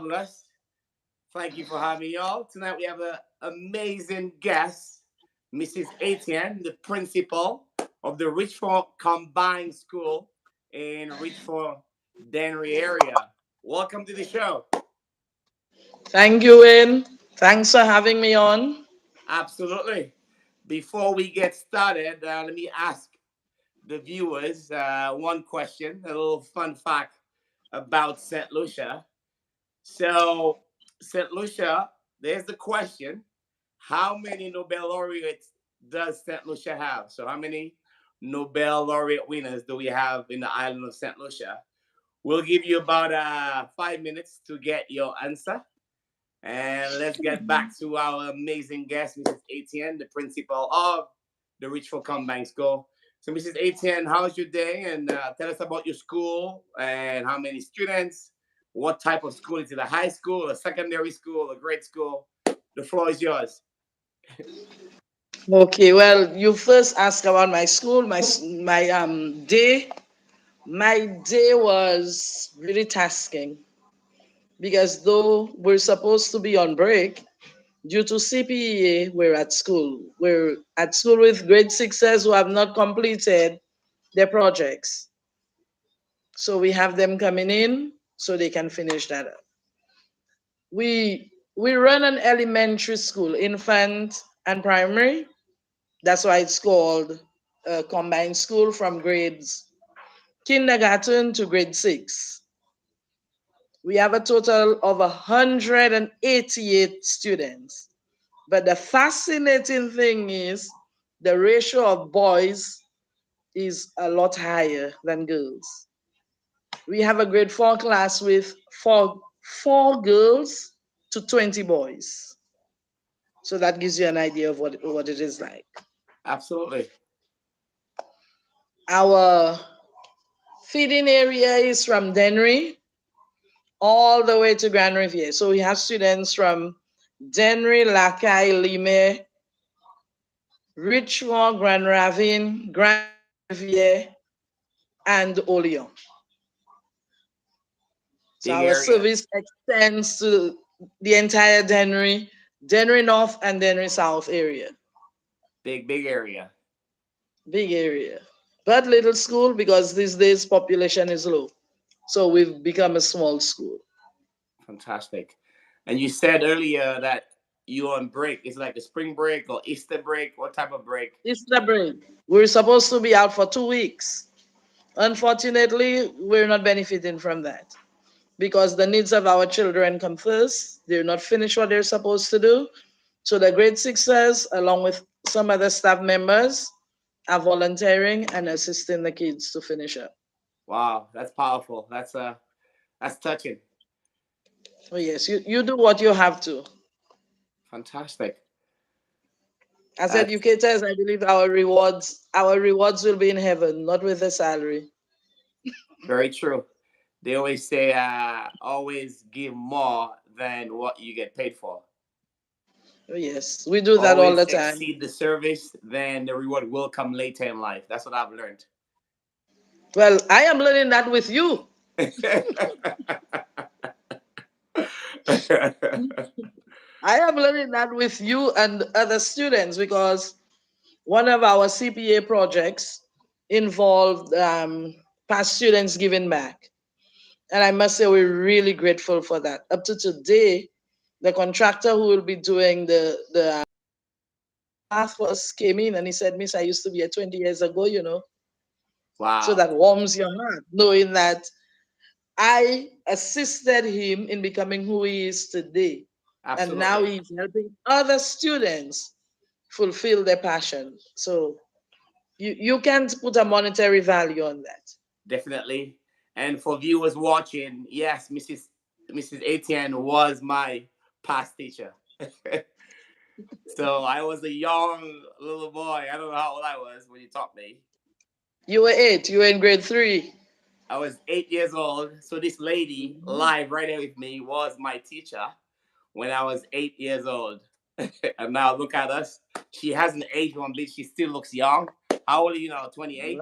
marvelous. Thank you for having y'all. Tonight we have an amazing guest, Mrs. Etienne, the principal of the Richfond Combined School in Richfond, Dennery area. Welcome to the show. Thank you, Wayne. Thanks for having me on. Absolutely. Before we get started, let me ask the viewers one question, a little fun fact about St. Lucia. So, St. Lucia, there's the question: how many Nobel laureates does St. Lucia have? So, how many Nobel laureate winners do we have in the island of St. Lucia? We'll give you about 5 minutes to get your answer. And let's get back to our amazing guest, Mrs. Etienne, the principal of the Richford Combined School. So, Mrs. Etienne, how's your day? And tell us about your school and how many students, what type of school. Is it a high school, a secondary school, a grade school? The floor is yours. Okay, well, you first asked about my school, my day. My day was really tasking because though we're supposed to be on break due to CPEA, we're at school. We're at school with grade sixers who have not completed their projects. So we have them coming in so they can finish that up. We run an elementary school, infant and primary. That's why it's called a combined school from grades kindergarten to grade six. We have a total of 188 students. But the fascinating thing is the ratio of boys is a lot higher than girls. We have a grade four class with four girls to 20 boys. So that gives you an idea of what it is like. Absolutely. Our feeding area is from Dennery all the way to Grand Riviere. So we have students from Dennery, Lacaille, Lime, Richmond, Grand Ravine, Grand Riviere, and Oleon. So Big our area. service extends to the entire Dennery, Dennery North and Dennery South area. Big area. Big area. But little school because these days population is low. So we've become a small school. Fantastic. And you said earlier that you're on break. It's like a spring break or Easter break. What type of break? It's the break. We're supposed to be out for 2 weeks. Unfortunately, we're not benefiting from that because the needs of our children come first. They're not finished what they're supposed to do. So the grade sixers, along with some other staff members, are volunteering and assisting the kids to finish up. Wow, that's powerful. That's touching. Oh yes, you do what you have to. Fantastic. As That's educators, I believe our rewards will be in heaven, not with a salary. very true. They always say, always give more than what you get paid for. Oh yes, we do that all Always the time. exceed the service, then the reward will come later in life. That's what I've learned. Well, I am learning that with you. I am learning that with you and other students because one of our CPA projects involved past students giving back. And I must say, we're really grateful for that. Up to today, the contractor who will be doing the path for us came in and he said, Miss, I used to be here 20 years ago. So Wow. that warms your heart, knowing that I assisted him in becoming who he is today. And now Absolutely. he's helping other students fulfill their passion. So you can't put a monetary value on that. Definitely. And for viewers watching, yes, Mrs. Etienne was my past teacher. So I was a young little boy. I don't know how old I was when you taught me. You were eight, you were in grade three. I was 8 years old. So this lady, live right there with me, was my teacher when I was 8 years old. And now look at us. She hasn't aged one bit. She still looks young. How old are you now? 28?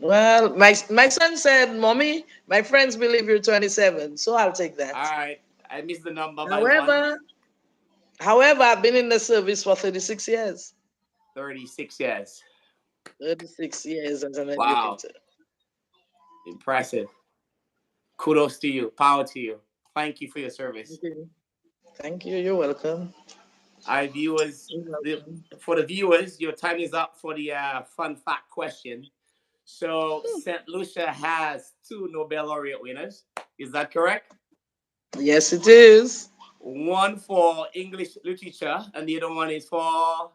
Well, my son said, "Mommy, my friends believe you're 27, so I'll take All that." right. I missed the number by one. However, however, I've been in the service for 36 years. 36 years. 36 years as an Wow. educator. Impressive. Kudos to you. Power to you. Thank you for your Thank service. you. Thank you. You're welcome. Our viewers, You're welcome. for the viewers, your time is up for the fun fact question. So, St. Lucia has two Nobel laureate winners. Is that correct? Yes, it is. One for English literature, and the other one is for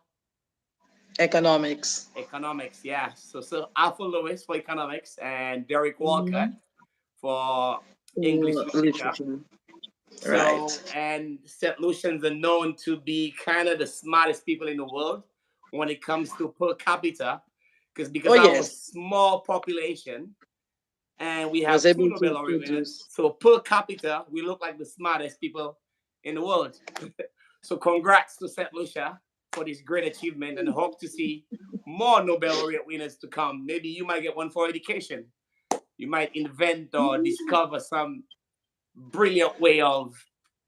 Economics. economics. Yeah. So Alpha Lewis for economics and Derek Walcott Mhm. for English For literature. literature. So, Right. and St. Lucians are known to be kind of the smartest people in the world when it comes to per capita, because Oh, our yes. small population and we Was have two able Nobel to laureate winners. produce. So per capita, we look like the smartest people in the world. So congrats to St. Lucia for this great achievement, and hope to see more Nobel laureate winners to come. Maybe you might get one for education. You might invent or discover some brilliant way of,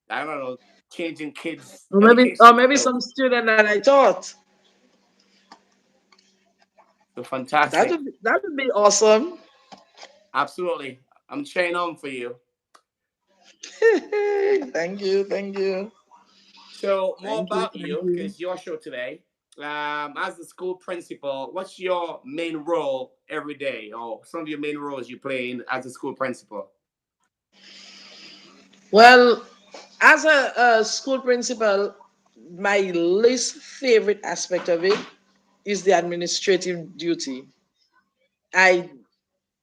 I don't know, changing kids' Or education. maybe So, some student that I taught. so fantastic. That would be awesome. Absolutely. I'm cheering on for you. Thank you. Thank you. So, more Thank you. about Thank you, you. because your show today. As the school principal, what's your main role every day, or some of your main roles you play in as a school principal? Well, as a school principal, my least favorite aspect of it is the administrative duty. I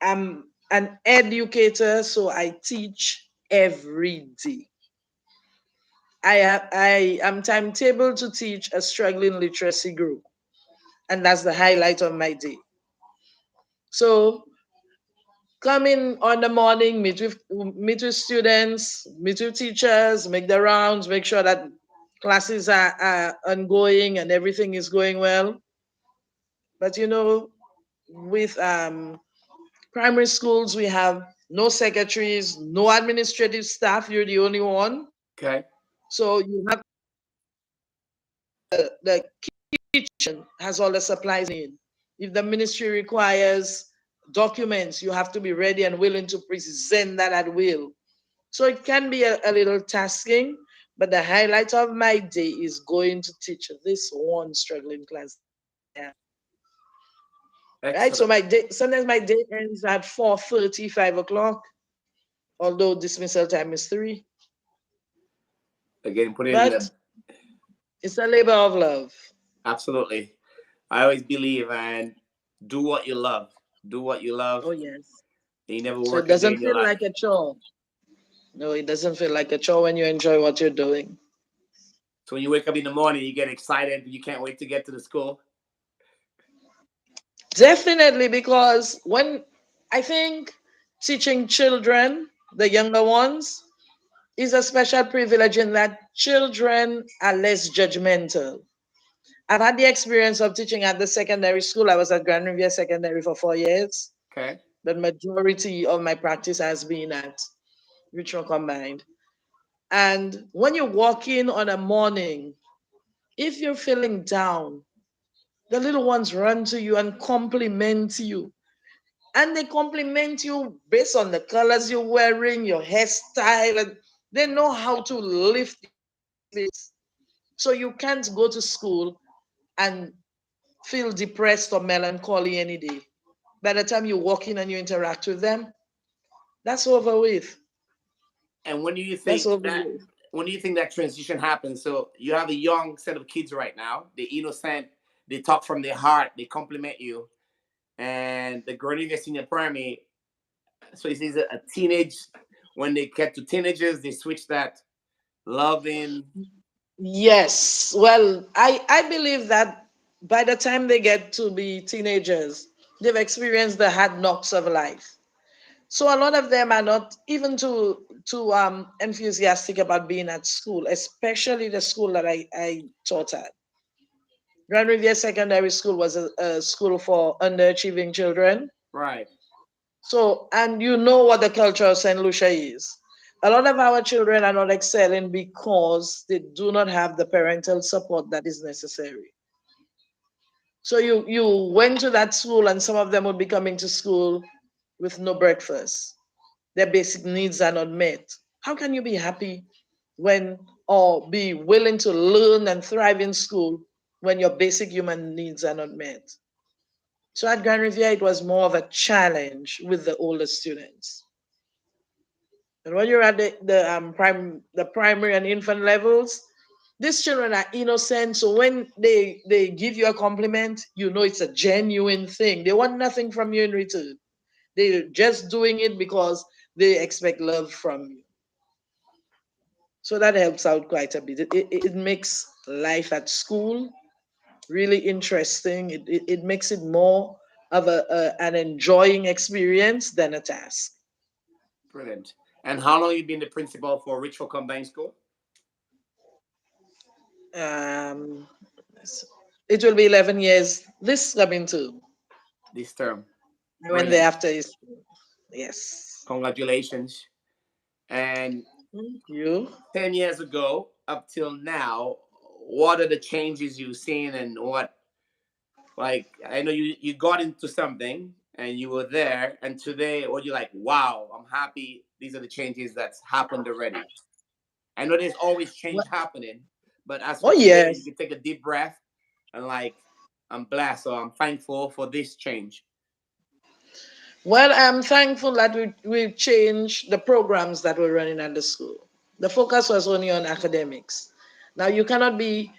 am an educator, so I teach every day. I am timetabled to teach a struggling literacy group, and that's the highlight of my day. So come in on the morning, meet with students, meet with teachers, make the rounds, make sure that classes are ongoing and everything is going well. But with primary schools, we have no secretaries, no administrative staff. You're the only one. Okay. So you have the kitchen has all the supplies in. If the ministry requires documents, you have to be ready and willing to present that at will. So it can be a little tasking, but the highlight of my day is going to teach this one struggling class that I have. Right? So Excellent. my day sometimes my day ends at 4:30, 5 o'clock, although dismissal time is 3. Again, put it in But the it's a labor of love. absolutely. I always believe and do what you love. Do what you love, Oh yes. and you never So it work a day doesn't in your feel like life. a chore. No, it doesn't feel like a chore when you enjoy what you're doing. So when you wake up in the morning, you get excited. You can't wait to get to the school. Definitely, because when I think teaching children, the younger ones, is a special privilege in that children are less judgmental. I've had the experience of teaching at the secondary school. I was at Grand Riviera Secondary for 4 years. Okay. The majority of my practice has been at Richfond Combined. And when you walk in on a morning, if you're feeling down, the little ones run to you and compliment you. And they compliment you based on the colors you're wearing, your hairstyle, and they know how to lift your spirits. So you can't go to school and feel depressed or melancholy any day. By the time you walk in and you interact with them, that's over with. And when do you That's think over that with. when do you think that transition happens? So you have a young set of kids right now. They're innocent. They talk from their heart. They compliment you. And the girl you senior primary. So it is a teenage. When they get to teenagers, they switch that loving. Yes. Well, I believe that by the time they get to be teenagers, they've experienced the hard knocks of life. So a lot of them are not even too enthusiastic about being at school, especially the school that I taught at. Grand Riviera Secondary School was a school for underachieving children. Right. So, and you know what the culture of St. Lucia is. A lot of our children are not excelling because they do not have the parental support that is necessary. So you went to that school and some of them would be coming to school with no breakfast. Their basic needs are not met. How can you be happy when or be willing to learn and thrive in school when your basic human needs are not met? So at Grand Riviera, it was more of a challenge with the older students. And when you're at the primary and infant levels, these children are innocent. So when they give you a compliment, you know it's a genuine thing. They want nothing from you in return. They're just doing it because they expect love from you. So that helps out quite a bit. It makes life at school really interesting. It makes it more of an enjoying experience than a task. Brilliant. And how long you been the principal for Richford Combined School? Um, it will be 11 years this coming to. This term. I went there Brilliant. after his. Yes. Congratulations. And Thank you. 10 years ago up till now, what are the changes you've seen, and what, like, I know you got into something and you were there, and today what you're like, wow, I'm happy these are the changes that's happened already. I know there's always change Well, happening, but as oh, for today, you yes. can take a deep breath and like, I'm blessed or I'm thankful for this change. Well, I'm thankful that we've changed the programs that we're running at the school. The focus was only on academics. Now, you cannot be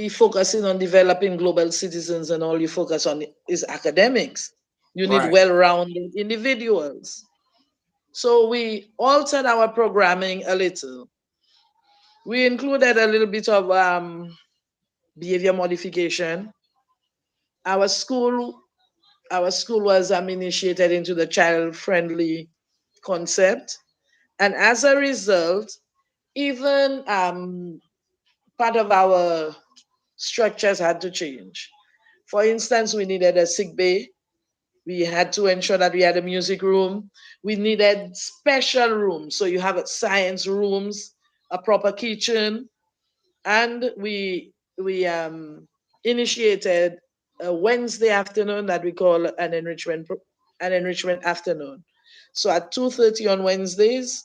focusing on developing global citizens and all you focus on is academics. You need Right. well rounded individuals. So we altered our programming a little. We included a little bit of behavior modification. Our school, our school was initiated into the child friendly concept, and as a result, even part of our structures had to change. For instance, we needed a sick bay. We had to ensure that we had a music room. We needed special rooms. So you have science rooms, a proper kitchen, and we initiated a Wednesday afternoon that we call an enrichment afternoon. So at 2:30 on Wednesdays,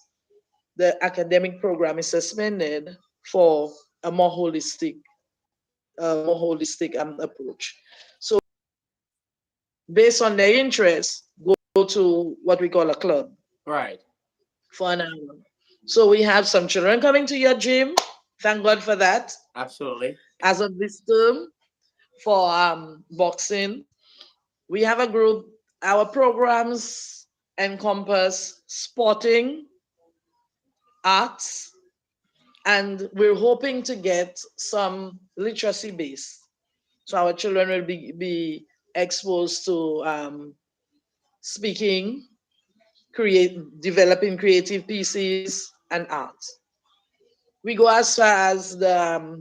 the academic program is suspended for a more holistic approach. So based on their interest, go to what we call a club Right. for an hour. So we have some children coming to your gym. Thank God for that. Absolutely. As of this term, for boxing, we have a group. Our programs encompass sporting, arts, and we're hoping to get some literacy base. So our children will be exposed to speaking, developing creative pieces, and art. We go as far as the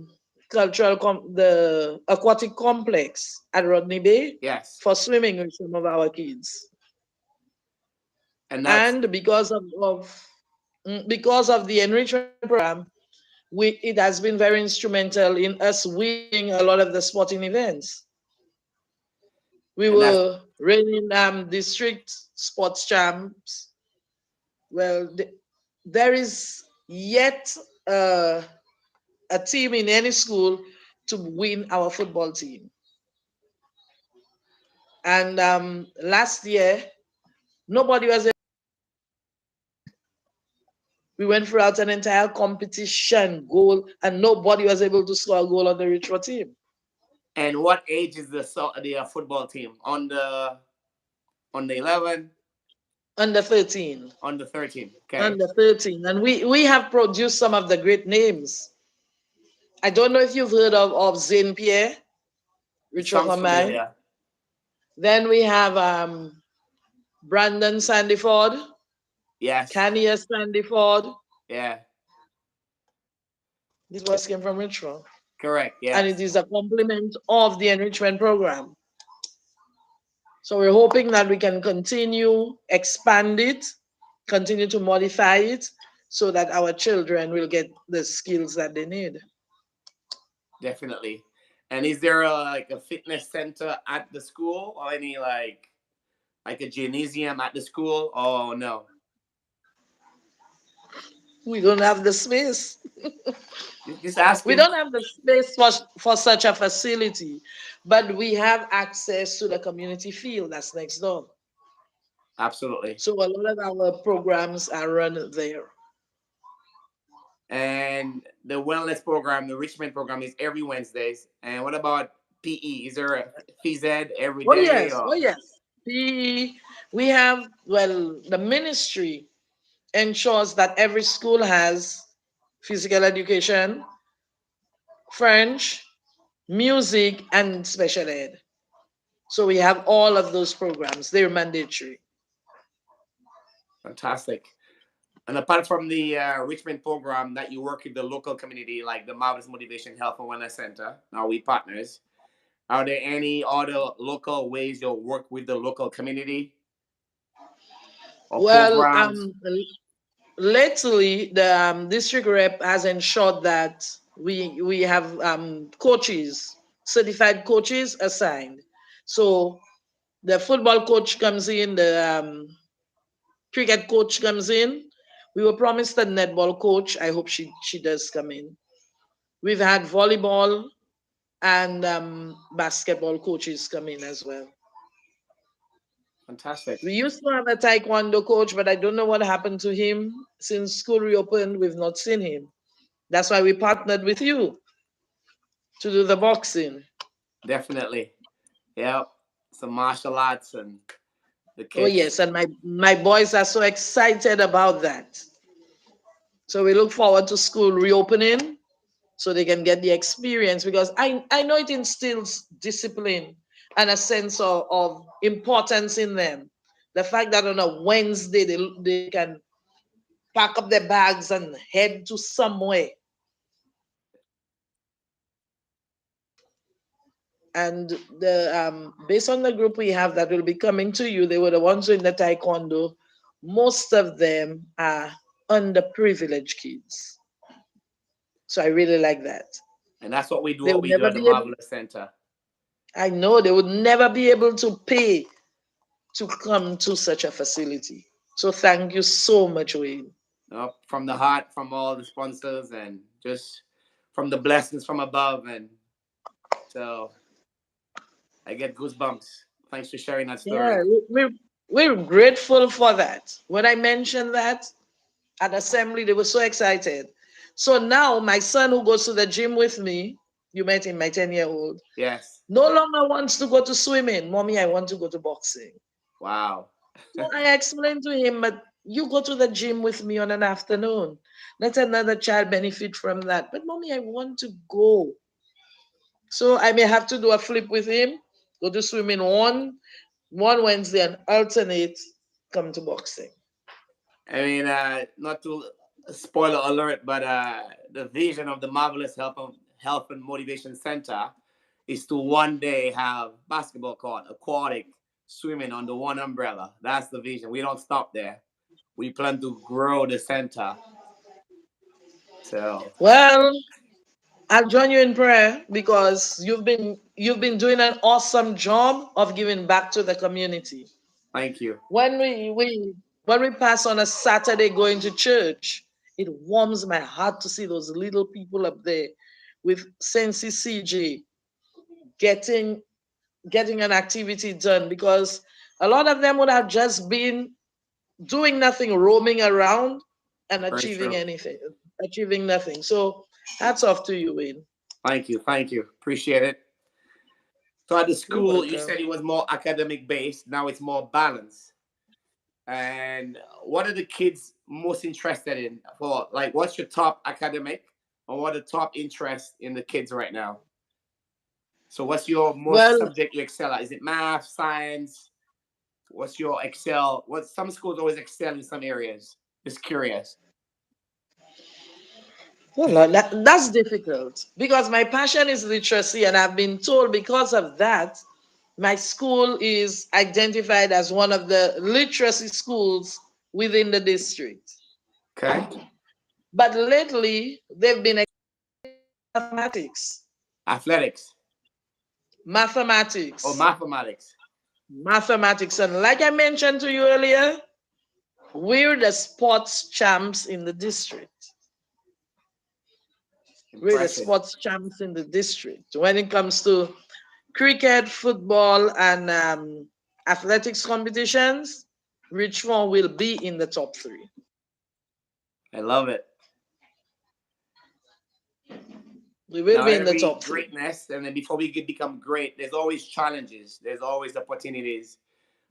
aquatic complex at Rodney Bay Yes. for swimming with some of our kids. And that's And because of the enrichment program, it has been very instrumental in us winning a lot of the sporting events. We and that's were reigning district sports champs. Well, there is yet uh, a team in any school to win our football team. And last year, nobody was. We went throughout an entire competition goal, and nobody was able to score a goal on the Richford team. and what age is the football team? On the 11, Under 13. on the 13. Okay. Under 13. And we have produced some of the great names. I don't know if you've heard of Zane Pierre, It Richfond sounds Combined. familiar. Then we have Brandon Sandyford, Yes. Kanye Sandyford. Yeah. These boys came from Richmond. Correct. And it Yes. is a complement of the enrichment program. So we're hoping that we can continue, expand it, continue to modify it so that our children will get the skills that they need. Definitely. And is there like a fitness center at the school or any like a gymnasium at the school? Oh no. We don't have the space. Just We asking. don't have the space for such a facility, but we have access to the community field that's next door. Absolutely. So a lot of our programs are run there. And the wellness program, the Richmond program, is every Wednesdays. And what about PE? Is there a phys ed every Oh day yes, oh or yes. We have, well, the ministry ensures that every school has physical education, French, music, and special ed. So we have all of those programs. They're mandatory. fantastic? And apart from the Richmond program that you work with the local community, like the Marvelous Motivation Health and Wellness Center, now we partners, are there any other local ways you'll work with the local community or Well, programs? lately the district rep has ensured that we have coaches, certified coaches assigned. So the football coach comes in, the cricket coach comes in. We were promised a netball coach. I hope she does come in. We've had volleyball and basketball coaches come in as well. Fantastic. We used to have a taekwondo coach, but I don't know what happened to him. Since school reopened, we've not seen him. That's why we partnered with you to do the boxing. Definitely. Yep. Some martial arts and the Oh kids. yes, and my boys are so excited about that. So we look forward to school reopening so they can get the experience because I know it instills discipline and a sense of importance in them. The fact that on a Wednesday they can pack up their bags and head to somewhere. And the based on the group we have that will be coming to you, they were the ones in the taekwondo. Most of them are underprivileged kids. So I really like that. And that's what we do, They what would we do never at the be able, Marvelous Center. I know they would never be able to pay to come to such a facility. So thank you so much, Wayne. Yep. From the heart, from all the sponsors, and just from the blessings from above. And so I get goosebumps. Thanks for sharing that Yeah, story. we're grateful for that. When I mentioned that at assembly, they were so excited. So now my son who goes to the gym with me, you met him, my 10-year-old, Yes. no longer wants to go to swimming. Mommy, I want to go to boxing. Wow. So I explained to him, but you go to the gym with me on an afternoon. Let another child benefit from that. But mommy, I want to go. So I may have to do a flip with him, go to swimming one Wednesday and alternate come to boxing. I mean, not to spoiler alert, but the vision of the Marvelous Health and Motivation Center is to one day have basketball court, aquatic, swimming under one umbrella. That's the vision. We don't stop there. We plan to grow the center. So Well, I'll join you in prayer because you've been doing an awesome job of giving back to the community. thank you. When we pass on a Saturday going to church, it warms my heart to see those little people up there with Sensi CJ getting getting an activity done because a lot of them would have just been doing nothing, roaming around and Very achieving true. anything, achieving nothing. So hats off to you, Wayne. Thank you. Thank you. Appreciate it. So at the You're school, you welcome. said it was more academic based. Now it's more balanced. And what are the kids most interested in? For like, what's your top academic, or what are the top interest in the kids right now? So, what's your most Well, subject you excel at? Is it math, science? What's your excel? What some schools always excel in some areas. Just curious. well, that's difficult because my passion is literacy, and I've been told because of that My school is identified as one of the literacy schools within the district. Okay. But lately, they've been mathematics, Athletics or mathematics, mathematics. mathematics. And like I mentioned to you earlier, we're the sports champs in the district. We're the Impressive. sports champs in the district. When it comes to cricket, football, and athletics competitions, Richfond will be in the top three. I love it. We will Now, be in the every top three. greatness, and then before we could become great, there's always challenges. There's always opportunities.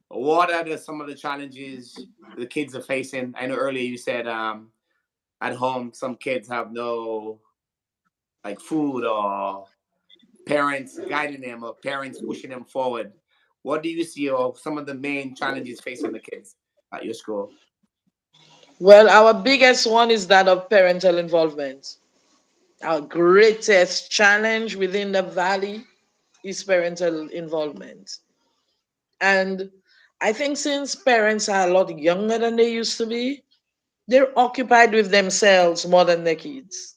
What are some of the challenges the kids are facing? I know earlier you said at home some kids have no like food or parents guiding them or parents pushing them forward. What do you see are some of the main challenges facing the kids at your school? Well, our biggest one is that of parental involvement. Our greatest challenge within the valley is parental involvement. And I think since parents are a lot younger than they used to be, they're occupied with themselves more than their kids.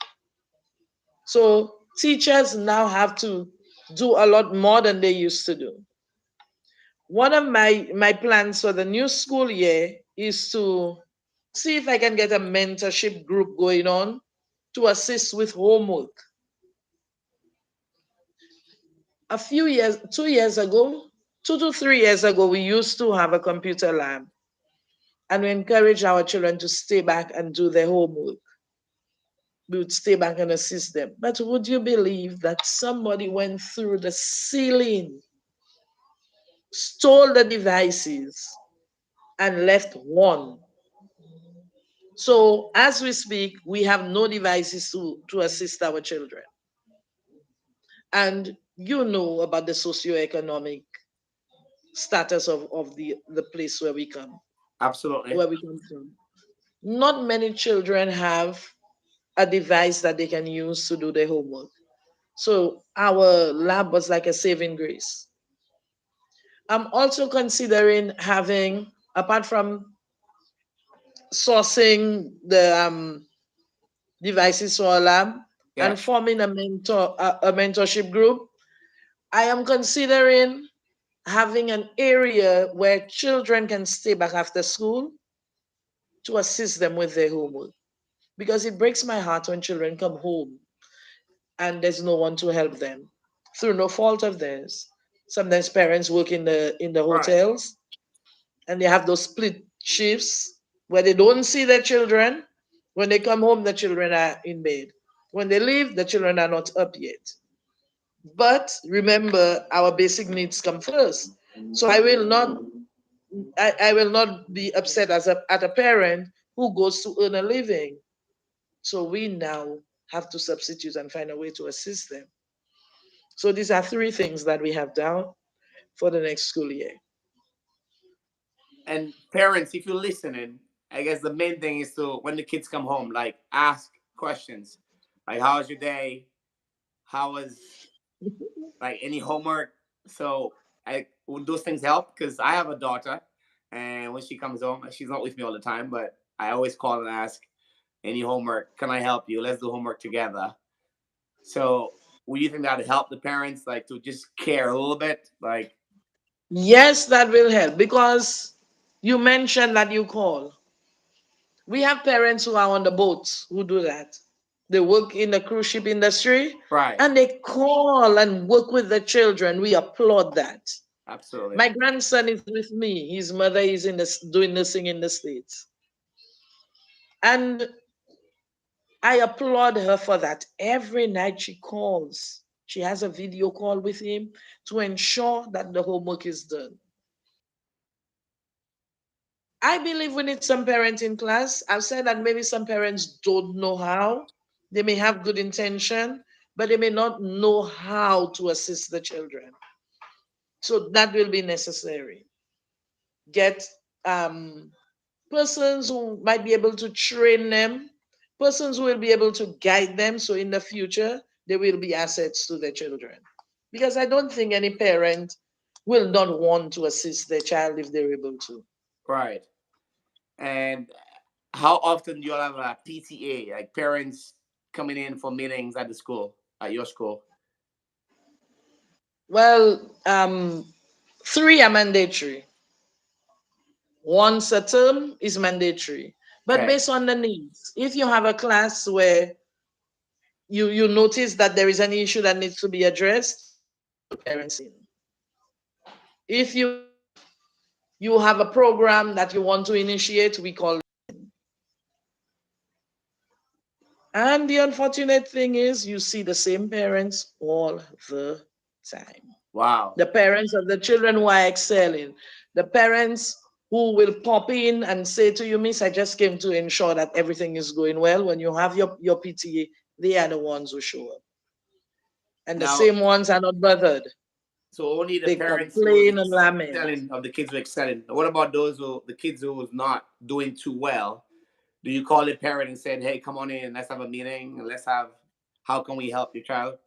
So teachers now have to do a lot more than they used to do. One of my plans for the new school year is to see if I can get a mentorship group going on to assist with homework. A few years, 2 years ago, 2 to 3 years ago, we used to have a computer lab and we encourage our children to stay back and do their homework. We would stay back and assist them. But would you believe that somebody went through the ceiling, stole the devices, and left one? So as we speak, we have no devices to assist our children. And you know about the socioeconomic status of the place Absolutely. where we come from. Not many children have a device that they can use to do their homework. So our lab was like a saving grace. I'm also considering having, apart from sourcing the devices for our lab and Yeah. forming a mentorship group, I am considering having an area where children can stay back after school to assist them with their homework. Because it breaks my heart when children come home and there's no one to help them through no fault of theirs. Sometimes parents work in the Right. hotels and they have those split shifts where they don't see their children. When they come home, the children are in bed. When they leave, the children are not up yet. But remember, our basic needs come first. So I will not be upset at a parent who goes to earn a living. So we now have to substitute and find a way to assist them. So these are three things that we have down for the next school year. And parents, if you're listening, I guess the main thing is to when the kids come home, like ask questions, like how was your day? How was like any homework? So I would those things help because I have a daughter, and when she comes home, she's not with me all the time, but I always call and ask any homework. Can I help you? Let's do homework together. So would you think that would help the parents like to just care a little bit? Like Yes, that will help because you mentioned that you call. We have parents who are on the boats who do that. They work in the cruise ship industry right, and they call and work with the children. We applaud that. absolutely. My grandson is with me. His mother is doing nursing in the States. And I applaud her for that. Every night she calls. She has a video call with him to ensure that the homework is done. I believe we need some parents in class. I've said that maybe some parents don't know how. They may have good intention, but they may not know how to assist the children. So that will be necessary. Get um, persons who might be able to train them, persons who will be able to guide them. So in the future, they will be assets to their children. Because I don't think any parent will not want to assist their child if they're able to. Right. And how often do you have a PTA, like parents coming in for meetings at the school, at your school? Well, three are mandatory. Once a term is mandatory, but Okay. based on the needs. If you have a class where you notice that there is an issue that needs to be addressed, you call the parents in. If you have a program that you want to initiate, we call. And the unfortunate thing is, you see the same parents all the time. Wow. The parents of the children who are excelling, the parents who will pop in and say to you, Miss, I just came to ensure that everything is going well. When you have your PTA, they are the ones who show up. And the Now, same ones are not bothered. so only the They parents who was complain and lament. excelling of the kids who excelling. What about those who the kids who was not doing too well? Do you call the parent and said, "Hey, come on in, let's have a meeting, and let's have how can we help your child?"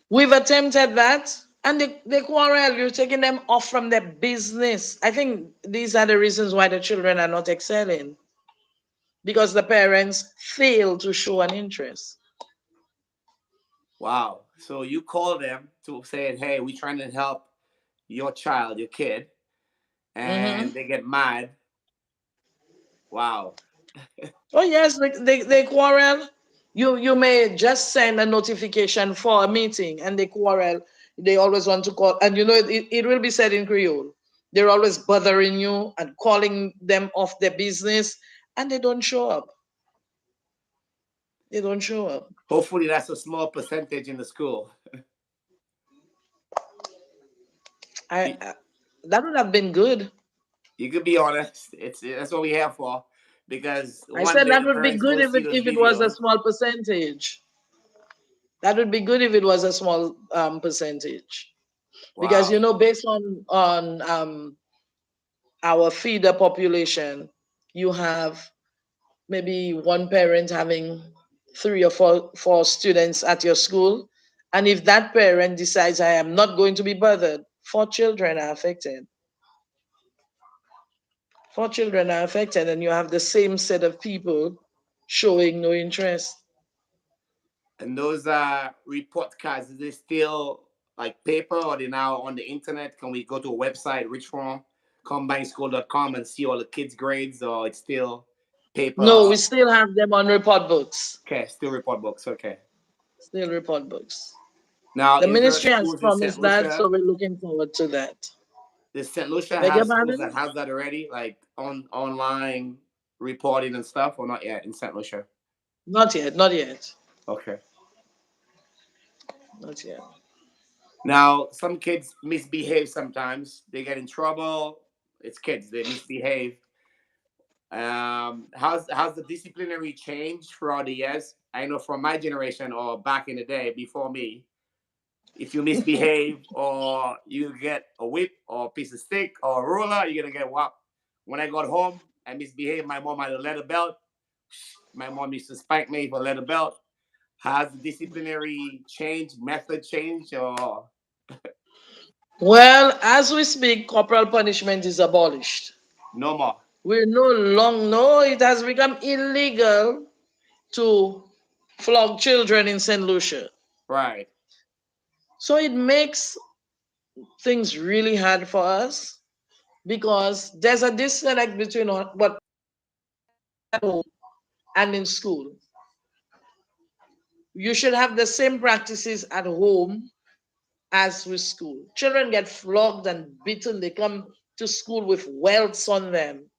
We've attempted that, and they quarrel. You're taking them off from their business. I think these are the reasons why the children are not excelling, because the parents fail to show an interest. Wow. So you call them to say, "Hey, we're trying to help your child, your kid," and Hmm. they get mad. Wow. Oh yes, they quarrel. You may just send a notification for a meeting, and they quarrel. They always want to call, and it will be said in Creole. They're always bothering you and calling them off their business, and they don't show up. They don't show up. Hopefully, that's a small percentage in the school. I, You, I that would have been good. you could be honest. It's that's what we're here for, because I one said day that the would be parents good will if see it those if it was a videos. small percentage. That would be good if it was a small percentage, because Wow. based on our feeder population, you have maybe one parent having three or four students at your school, and if that parent decides I am not going to be bothered, four children are affected. Four children are affected, and you have the same set of people showing no interest. And those report cards, is they still like paper or they now on the internet? Can we go to a website, Richfond Combined School.com, and see all the kids' grades, or it's still No, we paper? still have them on report books. Okay, still report books. Okay. Still report books. Now, The is there ministry has schools in St. promised that, so Lucia? we're looking forward to that. Does St. Lucia Beg your have schools that pardon? has that already, like on online reporting and stuff, or not yet in St. Lucia? Not yet, not yet, Okay. not yet. Now, some kids misbehave sometimes. They get in trouble. It's kids. They misbehave. How's the disciplinary change throughout the years? I know from my generation or back in the day before me, if you misbehave or you get a whip or a piece of stick or a ruler, you're gonna get whopped. When I got home, I misbehaved. My mom had a leather belt. My mom used to spank me for a leather belt. Has the disciplinary change, method change, or Well, as we speak, corporal punishment is abolished. no more? We're no long no, it has become illegal to flog children in St. Lucia. Right. So it makes things really hard for us, because there's a disconnect between what at home and in school. You should have the same practices at home as with school. Children get flogged and beaten, they come to school with welts on them.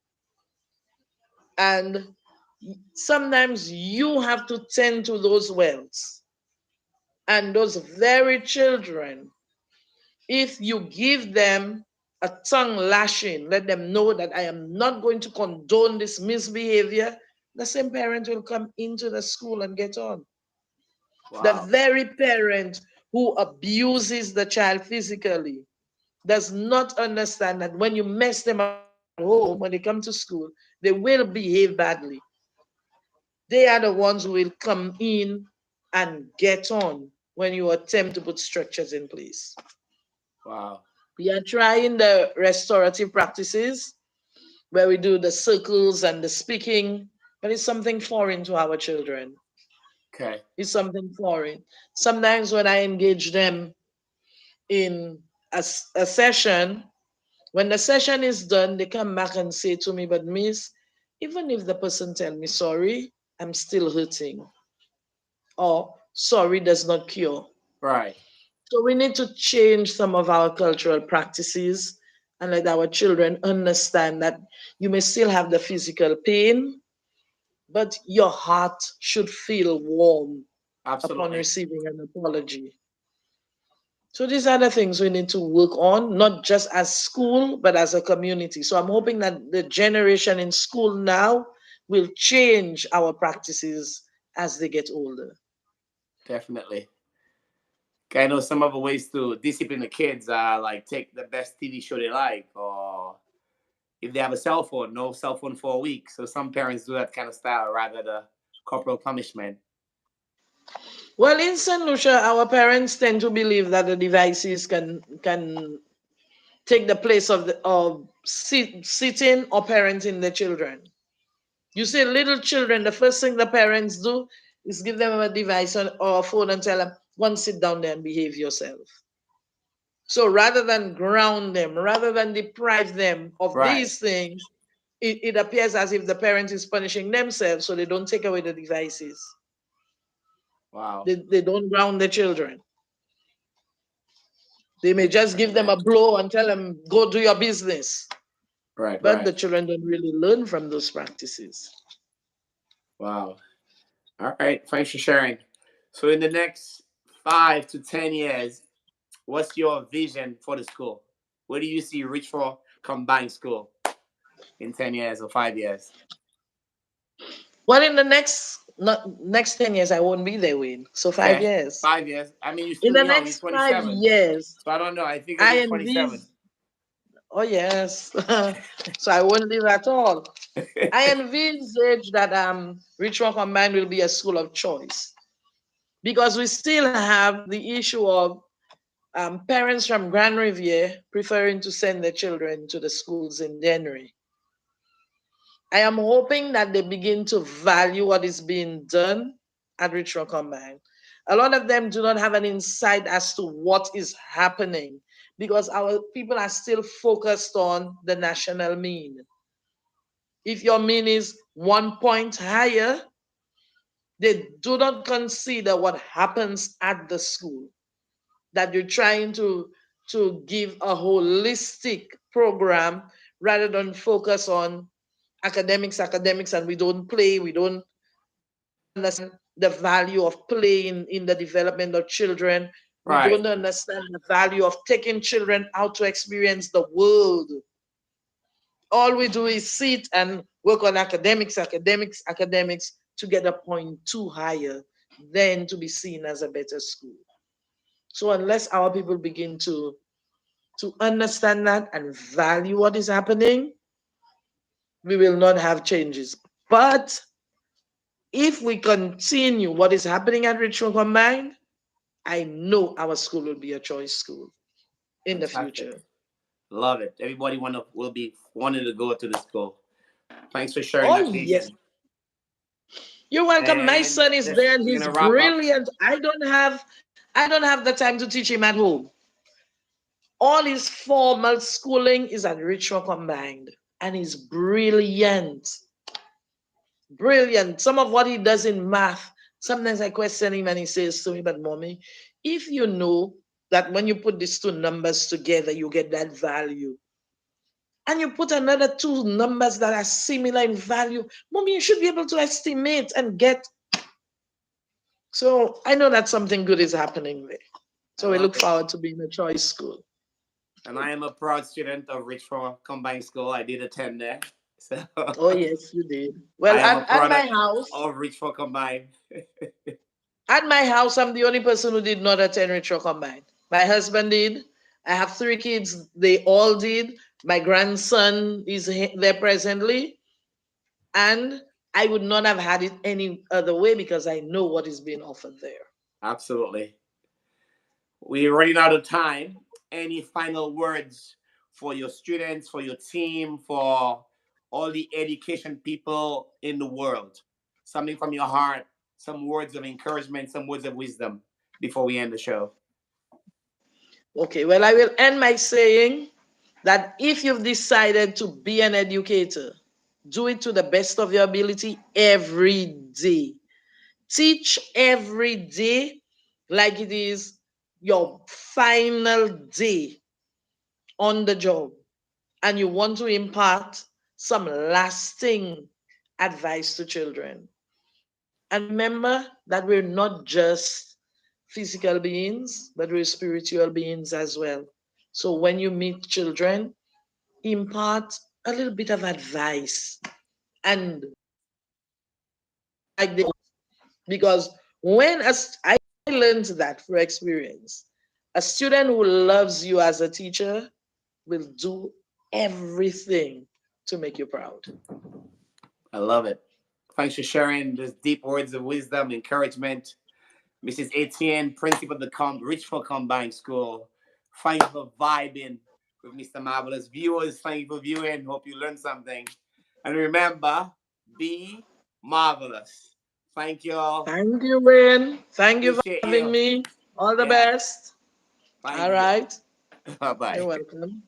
And sometimes you have to tend to those welts. And those very children, if you give them a tongue lashing, let them know that I am not going to condone this misbehavior, the same parent will come into the school and get on. The Wow. very parent who abuses the child physically does not understand that when you mess them up at home, when they come to school, they will behave badly. They are the ones who will come in and get on when you attempt to put structures in place. Wow. We are trying the restorative practices where we do the circles and the speaking, but it's something foreign to our children. Okay. It's something foreign. Sometimes when I engage them in a session, when the session is done, they come back and say to me, but miss, even if the person tell me sorry, I'm still hurting. Or sorry does not cure. Right. So we need to change some of our cultural practices and let our children understand that you may still have the physical pain, but your heart should feel warm upon Absolutely. receiving an apology. So these are the things we need to work on, not just as school, but as a community. So I'm hoping that the generation in school now will change our practices as they get older. Definitely. Okay, I know some other ways to discipline the kids are like take the best TV show they like, or if they have a cell phone, no cell phone for a week. So some parents do that kind of style rather the corporal punishment. Well, in St. Lucia, our parents tend to believe that the devices can take the place of sitting or parenting the children. You see, little children, the first thing the parents do is give them a device or a phone and tell them, "Go and sit down there and behave yourself." So rather than ground them, rather than deprive them of Right. these things, it appears as if the parent is punishing themselves so they don't take away the devices. Wow. They don't ground the children. They may just give them Yeah. a blow and tell them, "Go do your business." Right. But the Right. children don't really learn from those practices. Wow. All right. Thanks for sharing. So in the next 5 to 10 years, what's your vision for the school? Where do you see Richford Combined School in 10 years or 5 years? Well, in the next 10 years, I won't be there, Wayne. So five Okay. years. 5 years. I mean, you're In still the young. You're next five 27. years, So I don't know. I think I'll I be 27. envis. Oh yes. So I won't leave at all. I envisage that Richmond Combined will be a school of choice because we still have the issue of parents from Grand Riviere preferring to send their children to the schools in Dennery. I am hoping that they begin to value what is being done at Richmond Combined. A lot of them do not have an insight as to what is happening because our people are still focused on the national mean. If your mean is 1 point higher, they do not consider what happens at the school. That you're trying to give a holistic program rather than focus on academics, and we don't understand the value of playing in the development of children. We Right. don't understand the value of taking children out to experience the world. All we do is sit and work on academics to get a point two higher, then to be seen as a better school. So unless our people begin to understand that and value what is happening, we will not have changes. But if we continue what is happening at Richmond Combined, I know our school will be a choice school in the Fantastic. future. Love it. Everybody will be wanting to go to the school. Thanks for sharing Oh that yes. vision. You're welcome. My And son is this, there and we're he's gonna wrap up. brilliant. I don't have the time to teach him at home. All his formal schooling is at Richmond Combined. And he's brilliant. Brilliant. Some of what he does in math, sometimes I question him and he says to me, "But mommy, if you know that when you put these two numbers together, you get that value, and you put another two numbers that are similar in value, mommy, you should be able to estimate and get." So I know that something good is happening there. I So we love look it. forward to being a choice school. And I am a proud student of Richford Combined School. I did attend there. So Oh, yes, you did. Well, I am a at my product house, of Richford Combined. I'm the only person who did not attend Retro Combine. My husband did. I have three kids. They all did. My grandson is there presently. And I would not have had it any other way because I know what is being offered there. Absolutely. We're running out of time. any final words for your students, for your team, for all the education people in the world? Something from your heart, some words of encouragement, some words of wisdom before we end the show. Okay, well, I will end by saying that if you've decided to be an educator, do it to the best of your ability every day. Teach every day like it is your final day on the job, and you want to impart some lasting advice to children. And remember that we're not just physical beings, but we're spiritual beings as well. So when you meet children, impart a little bit of advice and like they, because when as I learned that for experience, a student who loves you as a teacher will do everything to make you proud. I love it. Thanks for sharing those deep words of wisdom, encouragement. Mrs. Etienne, principal of the Richfond Combined School. Thank you for vibing with Mr. Marvelous. Viewers, thank you for viewing. Hope you learned something. And remember, be marvelous. Thank you all. Thank you, Wayne. Thank you for Appreciate having you. me. All the Yeah. best. Thank All you. right. Bye You're bye. welcome.